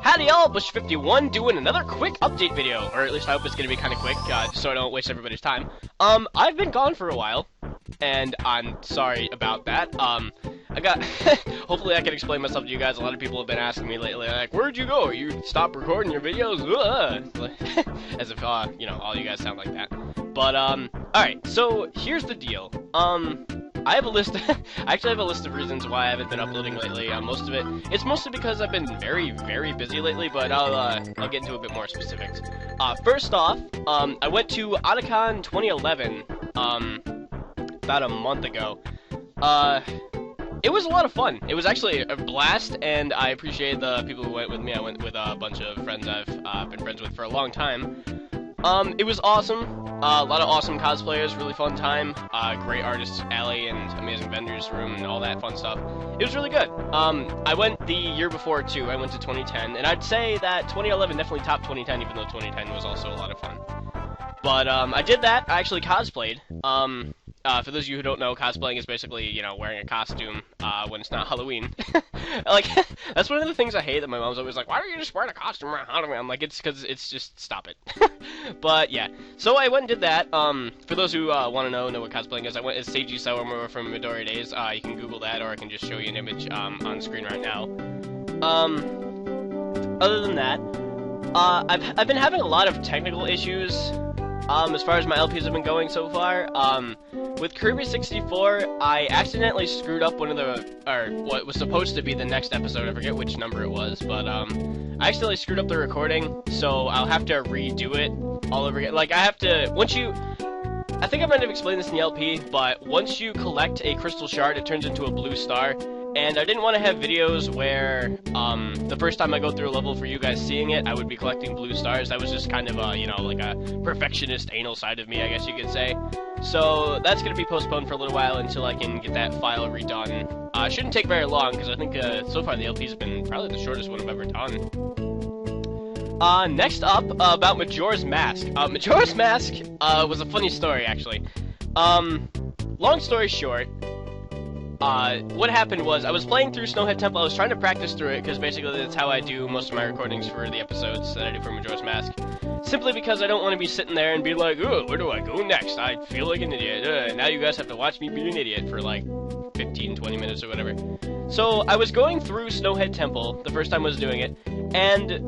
Howdy y'all, Bush51 doing another quick update video, or at least I hope it's gonna be kind of quick, just so I don't waste everybody's time. I've been gone for a while, and I'm sorry about that. I got, hopefully I can explain myself to you guys. A lot of people have been asking me lately, like, where'd you go? You stopped recording your videos? As if, you know, all you guys sound like that. But, alright, so here's the deal. I have a list, I actually have a list of reasons why I haven't been uploading lately. Most of it's mostly because I've been very, very busy lately, but I'll get into a bit more specifics. First off, I went to Otakon 2011, about a month ago. It was a lot of fun. It was actually a blast, and I appreciate the people who went with me. I went with a bunch of friends I've been friends with for a long time. It was awesome. A lot of awesome cosplayers, really fun time. Great artists alley and amazing vendors room and all that fun stuff. It was really good. I went the year before too. I went to 2010, and I'd say that 2011 definitely topped 2010, even though 2010 was also a lot of fun. But I did that. I actually cosplayed. For those of you who don't know, cosplaying is basically, you know, wearing a costume when it's not Halloween. Like, that's one of the things I hate, that my mom's always like, why don't you just wear a costume around Halloween? I'm like, it's because it's just, stop it. But, yeah. So I went and did that. For those who want to know what cosplaying is, I went as Seiji Sawamura from Midori Days. You can Google that, or I can just show you an image on the screen right now. Other than that, I've been having a lot of technical issues, as far as my LPs have been going so far. With Kirby 64, I accidentally screwed up one of what was supposed to be the next episode. I forget which number it was, but, I accidentally screwed up the recording, so I'll have to redo it all over again. Like, I have to, I think I might have explained this in the LP, but once you collect a crystal shard, it turns into a blue star. And I didn't want to have videos where, the first time I go through a level for you guys seeing it, I would be collecting blue stars. That was just kind of, you know, like a perfectionist anal side of me, I guess you could say. So that's going to be postponed for a little while until I can get that file redone. Shouldn't take very long, because I think, so far the LP's been probably the shortest one I've ever done. Next up, about Majora's Mask. Majora's Mask, was a funny story, actually. Long story short, what happened was, I was playing through Snowhead Temple. I was trying to practice through it, because basically that's how I do most of my recordings for the episodes that I do for Majora's Mask. Simply because I don't want to be sitting there and be like, oh, where do I go next? I feel like an idiot. Now you guys have to watch me be an idiot for like 15, 20 minutes or whatever. So I was going through Snowhead Temple the first time I was doing it, and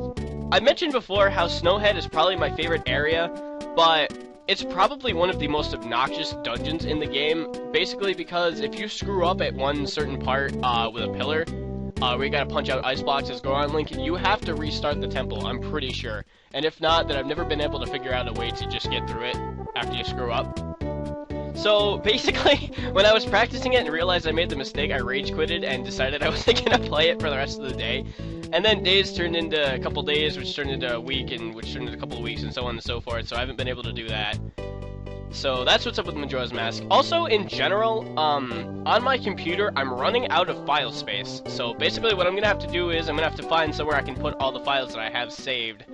I mentioned before how Snowhead is probably my favorite area, but it's probably one of the most obnoxious dungeons in the game, basically because if you screw up at one certain part with a pillar, where you gotta punch out ice blocks as Goron Link, you have to restart the temple, I'm pretty sure. And if not, then I've never been able to figure out a way to just get through it after you screw up. So, basically, when I was practicing it and realized I made the mistake, I rage quitted and decided I wasn't gonna play it for the rest of the day. And then days turned into a couple days, which turned into a week, and which turned into a couple of weeks, and so on and so forth, so I haven't been able to do that. So that's what's up with Majora's Mask. Also, in general, on my computer, I'm running out of file space. So basically what I'm gonna have to do is I'm gonna have to find somewhere I can put all the files that I have saved.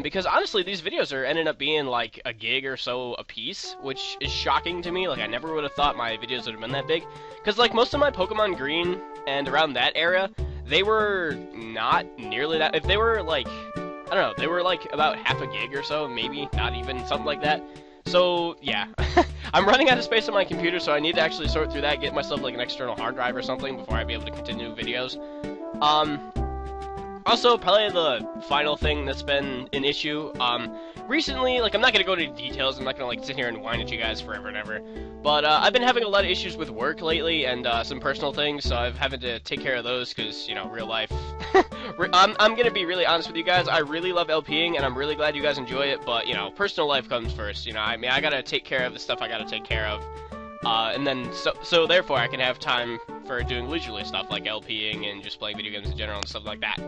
Because honestly, these videos are ending up being like a gig or so a piece, which is shocking to me. Like, I never would have thought my videos would have been that big. Because, like, most of my Pokemon Green and around that era, they were not nearly that. If they were, like, I don't know, they were, like, about half a gig or so, maybe, not even, something like that. So, yeah. I'm running out of space on my computer, so I need to actually sort through that, get myself, like, an external hard drive or something before I be able to continue videos. Also, probably the final thing that's been an issue, recently, like, I'm not gonna go into details, I'm not gonna, like, sit here and whine at you guys forever and ever, but, I've been having a lot of issues with work lately, and, some personal things, so I've having to take care of those, because, you know, real life. I'm gonna be really honest with you guys, I really love LPing, and I'm really glad you guys enjoy it, but, you know, personal life comes first, you know, I mean, I gotta take care of the stuff I gotta take care of, and then, so therefore, I can have time for doing leisurely stuff, like LPing and just playing video games in general and stuff like that.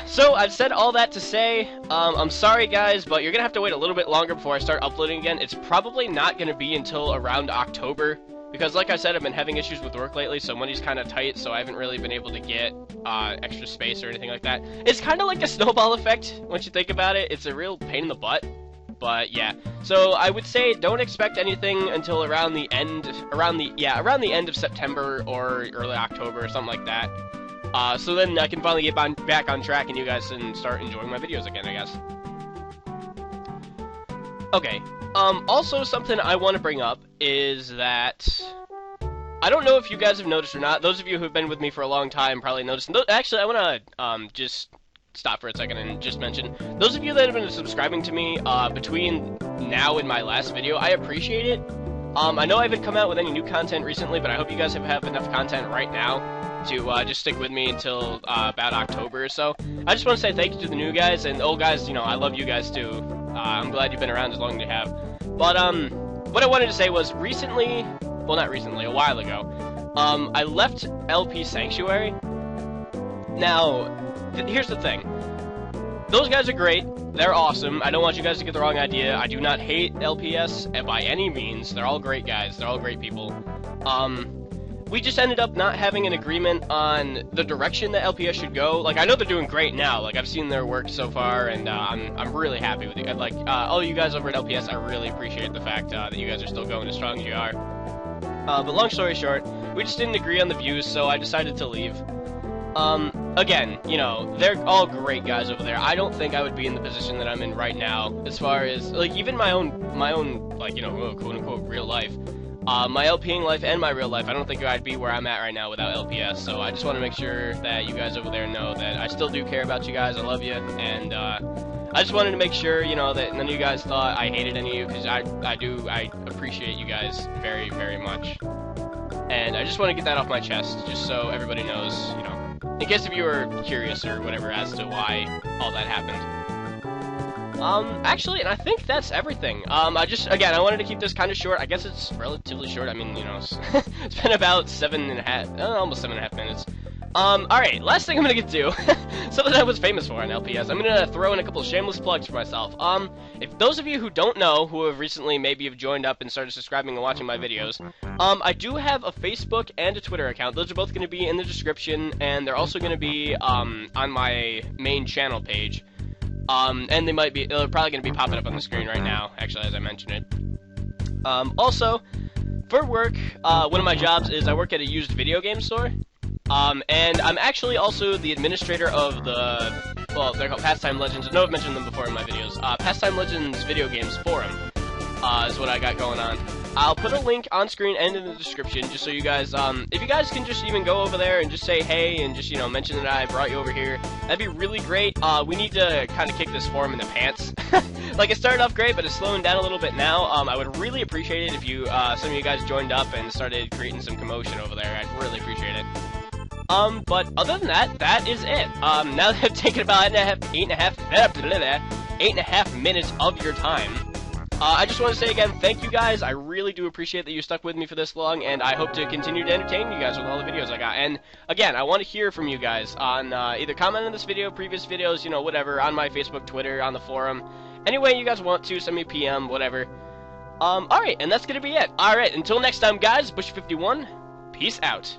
So, I've said all that to say, I'm sorry guys, but you're gonna have to wait a little bit longer before I start uploading again. It's probably not gonna be until around October, because like I said, I've been having issues with work lately, so money's kinda tight, so I haven't really been able to get, extra space or anything like that. It's kinda like a snowball effect, once you think about it. It's a real pain in the butt. But yeah, so I would say don't expect anything until around the end of September or early October or something like that. So then I can finally get back on track and you guys can start enjoying my videos again, I guess. Okay, also something I want to bring up is that I don't know if you guys have noticed or not. Those of you who've been with me for a long time probably noticed. Actually, I want to just stop for a second and just mention, those of you that have been subscribing to me between now and my last video, I appreciate it. I know I haven't come out with any new content recently, but I hope you guys have enough content right now to just stick with me until about October or so. I just want to say thank you to the new guys, and old guys, you know, I love you guys too. I'm glad you've been around as long as you have. But what I wanted to say was recently, well, not recently, a while ago, I left LP Sanctuary. Now, here's the thing. Those guys are great. They're awesome. I don't want you guys to get the wrong idea. I do not hate LPS by any means. They're all great guys. They're all great people. We just ended up not having an agreement on the direction that LPS should go. Like, I know they're doing great now. Like, I've seen their work so far, and I'm really happy with you. Like, all you guys over at LPS, I really appreciate the fact that you guys are still going as strong as you are. But long story short, we just didn't agree on the views, so I decided to leave. Again, you know, they're all great guys over there. I don't think I would be in the position that I'm in right now, as far as, like, even my own, like, you know, quote-unquote real life. My LPing life and my real life, I don't think I'd be where I'm at right now without LPS, so I just want to make sure that you guys over there know that I still do care about you guys, I love you, and, I just wanted to make sure, you know, that none of you guys thought I hated any of you, because I appreciate you guys very, very much. And I just want to get that off my chest, just so everybody knows, you know, in case if you were curious or whatever as to why all that happened. Actually, and I think that's everything. Again, I wanted to keep this kind of short. I guess it's relatively short. I mean, you know, it's been about almost 7.5 minutes. Alright, last thing I'm gonna get to, something I was famous for on LPS. I'm gonna throw in a couple shameless plugs for myself. If those of you who don't know, who have recently maybe have joined up and started subscribing and watching my videos, I do have a Facebook and a Twitter account. Those are both gonna be in the description, and they're also gonna be, on my main channel page. And they're probably gonna be popping up on the screen right now, actually, as I mentioned it. Also, for work, one of my jobs is I work at a used video game store. And I'm actually also the administrator of the, well, they're called Pastime Legends. I know I've mentioned them before in my videos. Pastime Legends Video Games Forum, is what I got going on. I'll put a link on screen and in the description, just so you guys, if you guys can just even go over there and just say hey, and just, you know, mention that I brought you over here, that'd be really great. We need to kind of kick this forum in the pants. Like, it started off great, but it's slowing down a little bit now. I would really appreciate it if you, some of you guys joined up and started creating some commotion over there. I'd really appreciate it. But other than that, that is it. Now that I've taken about 8.5 minutes of your time, I just want to say again, thank you guys. I really do appreciate that you stuck with me for this long, and I hope to continue to entertain you guys with all the videos I got. And again, I want to hear from you guys on either comment on this video, previous videos, you know, whatever, on my Facebook, Twitter, on the forum. Any way you guys want to, send me a PM, whatever. Alright, and that's gonna be it. Alright, until next time, guys, Bush51, peace out.